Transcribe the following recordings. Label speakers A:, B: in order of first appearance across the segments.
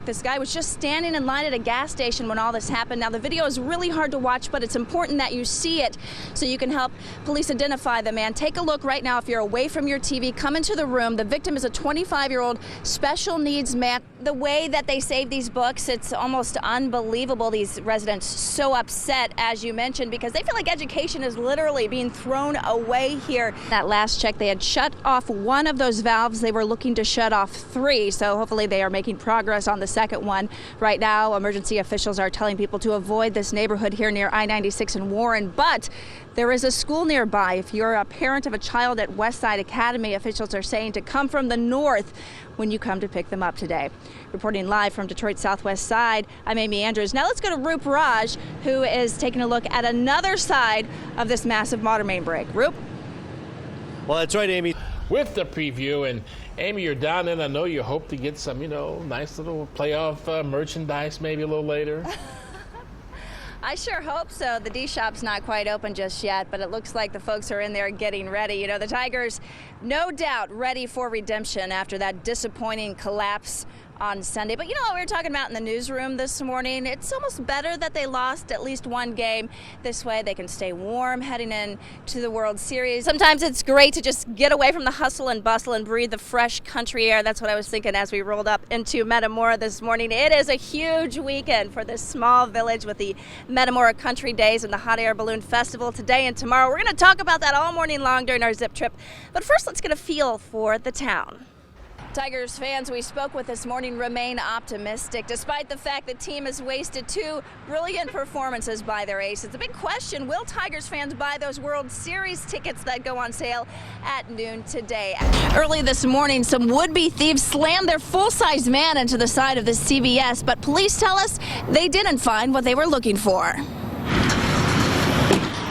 A: This guy was just standing in line at a gas station when all this happened. Now, the video is really hard to watch, but it's important that you see it so you can help police identify the man. Take a look right now. If you're away from your TV, come into the room. The victim is a 25-year-old special needs man. The way that they save these books, it's almost unbelievable. These residents so upset, as you mentioned, because they feel like education is literally being thrown away here. That last check, they had shut off one of those valves. They were looking to shut off 3, so hopefully they are making progress on the second one. Right now, emergency officials are telling people to avoid this neighborhood here near I-96 in Warren, but there is a school nearby. If you're a parent of a child at Westside Academy, officials are saying to come from the north when you come to pick them up today. Reporting live from Detroit's southwest side, I'm Amy Andrews. Now let's go to Roop Raj, who is taking a look at another side of this massive water main break. Roop?
B: Well, that's right, Amy.
C: With the preview, and Amy, you're down in. I know you hope to get some, nice little playoff merchandise maybe a little later.
A: I sure hope so. The D Shop's not quite open just yet, but it looks like the folks are in there getting ready. The Tigers, no doubt, ready for redemption after that disappointing collapse on Sunday. But what we were talking about in the newsroom this morning? It's almost better that they lost at least one game. This way they can stay warm heading in to the World Series. Sometimes it's great to just get away from the hustle and bustle and breathe the fresh country air. That's what I was thinking as we rolled up into Metamora this morning. It is a huge weekend for this small village with the Metamora Country Days and the Hot Air Balloon Festival today and tomorrow. We're going to talk about that all morning long during our Zip trip. But first, let's get a feel for the town. Tigers fans we spoke with this morning remain optimistic, despite the fact the team has wasted 2 brilliant performances by their aces. The big question, will Tigers fans buy those World Series tickets that go on sale at noon today? Early this morning, some would-be thieves slammed their full-size man into the side of the CVS, but police tell us they didn't find what they were looking for.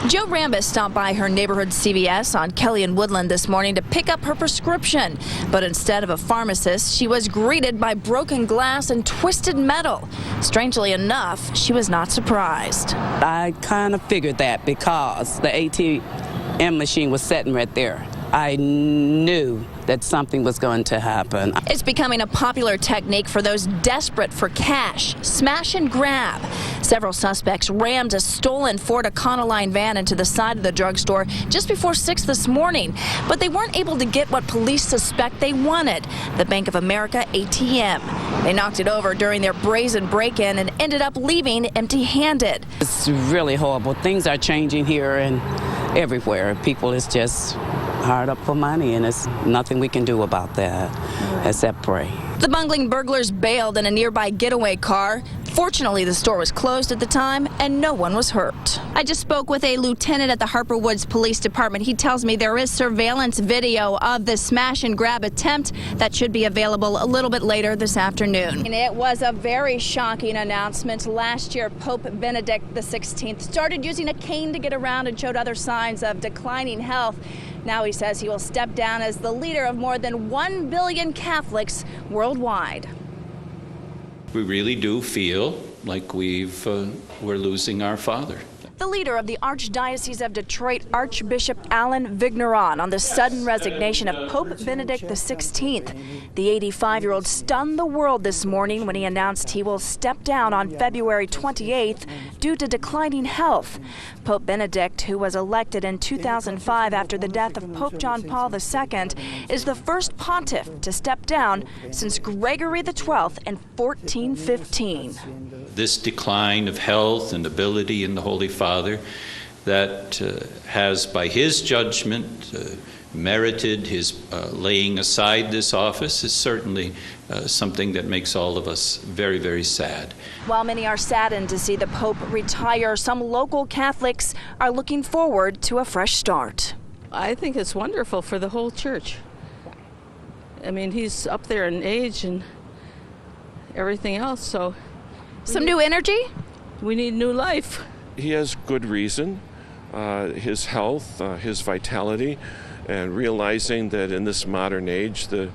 A: Jo Rambis stopped by her neighborhood CVS on Kelly and Woodland this morning to pick up her prescription. But instead of a pharmacist, she was greeted by broken glass and twisted metal. Strangely enough, she was not surprised.
D: I kind of figured that because the ATM machine was sitting right there. I knew that something was going to happen.
A: It's becoming a popular technique for those desperate for cash. Smash and grab. Several suspects rammed a stolen Ford Econoline van into the side of the drugstore just before 6 this morning. But they weren't able to get what police suspect they wanted, the Bank of America ATM. They knocked it over during their brazen break-in and ended up leaving empty-handed.
D: It's really horrible. Things are changing here and everywhere. People is just hard up for money, and there's nothing we can do about that except pray.
A: The bungling burglars bailed in a nearby getaway car. Fortunately, the store was closed at the time and no one was hurt. I just spoke with a lieutenant at the Harper Woods Police Department. He tells me there is surveillance video of the smash and grab attempt that should be available a little bit later this afternoon. And it was a very shocking announcement. Last year, Pope Benedict XVI started using a cane to get around and showed other signs of declining health. Now he says he will step down as the leader of more than 1 billion Catholics worldwide.
E: We really do feel like we're losing our father.
A: The leader of the Archdiocese of Detroit, Archbishop Alan Vigneron, on the sudden resignation of Pope Benedict XVI. The 85-year-old stunned the world this morning when he announced he will step down on February 28th due to declining health. Pope Benedict, who was elected in 2005 after the death of Pope John Paul II, is the first pontiff to step down since Gregory XII in 1415.
E: This decline of health and ability in the Holy Father that has, by his judgment, merited his laying aside this office is certainly something that makes all of us very, very sad.
A: While many are saddened to see the Pope retire, some local Catholics are looking forward to a fresh start.
F: I think it's wonderful for the whole church. I mean, he's up there in age and everything else, so...
A: Some new energy?
F: We need new life.
G: He has good reason, his health, his vitality, and realizing that in this modern age, the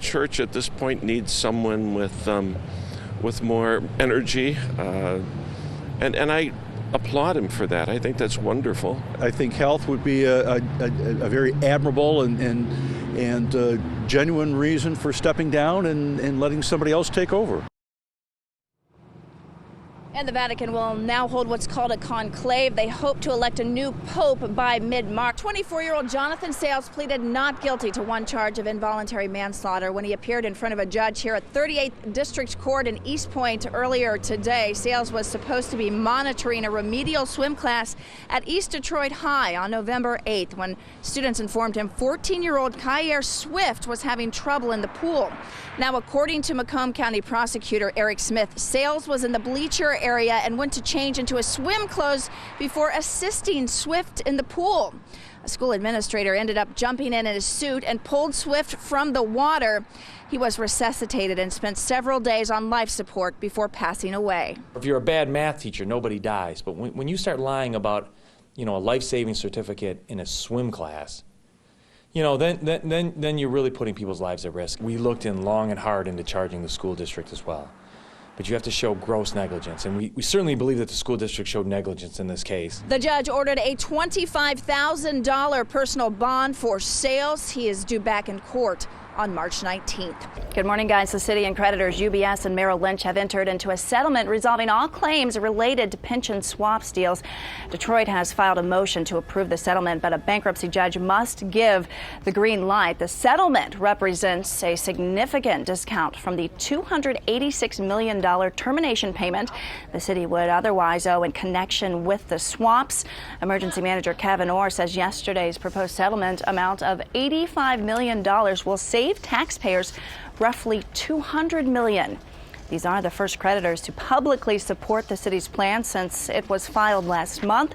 G: church at this point needs someone with more energy, and I applaud him for that. I think that's wonderful.
B: I think health would be a very admirable and genuine reason for stepping down and letting somebody else take over.
A: And the Vatican will now hold what's called a conclave. They hope to elect a new pope by mid-March. 24-year-old Jonathan Sales pleaded not guilty to one charge of involuntary manslaughter when he appeared in front of a judge here at 38th District Court in East Point earlier today. Sales was supposed to be monitoring a remedial swim class at East Detroit High on November 8th when students informed him 14-year-old Kyer Swift was having trouble in the pool. Now, according to Macomb County Prosecutor Eric Smith, Sales was in the bleacher area and went to change into his swim clothes before assisting Swift in the pool. A school administrator ended up jumping in his suit and pulled Swift from the water. He was resuscitated and spent several days on life support before passing away.
H: If you're a bad math teacher, nobody dies. But when you start lying about, a life-saving certificate in a swim class, then you're really putting people's lives at risk. We looked in long and hard into charging the school district as well. But you have to show gross negligence, and we certainly believe that the school district showed negligence in this case.
A: The judge ordered a $25,000 personal bond for Sales. He is due back in court on March 19th. Good morning, guys. The city and creditors UBS and Merrill Lynch have entered into a settlement resolving all claims related to pension swaps deals. Detroit has filed a motion to approve the settlement, but a bankruptcy judge must give the green light. The settlement represents a significant discount from the $286 million termination payment the city would otherwise owe in connection with the swaps. Emergency manager Kevin Orr says yesterday's proposed settlement amount of $85 million will save taxpayers roughly $200 million. These are the first creditors to publicly support the city's plan since it was filed last month.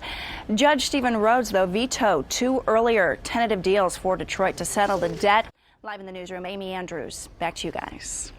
A: Judge Stephen Rhodes, though, vetoed two earlier tentative deals for Detroit to settle the debt. Live in the newsroom, Amy Andrews. Back to you guys.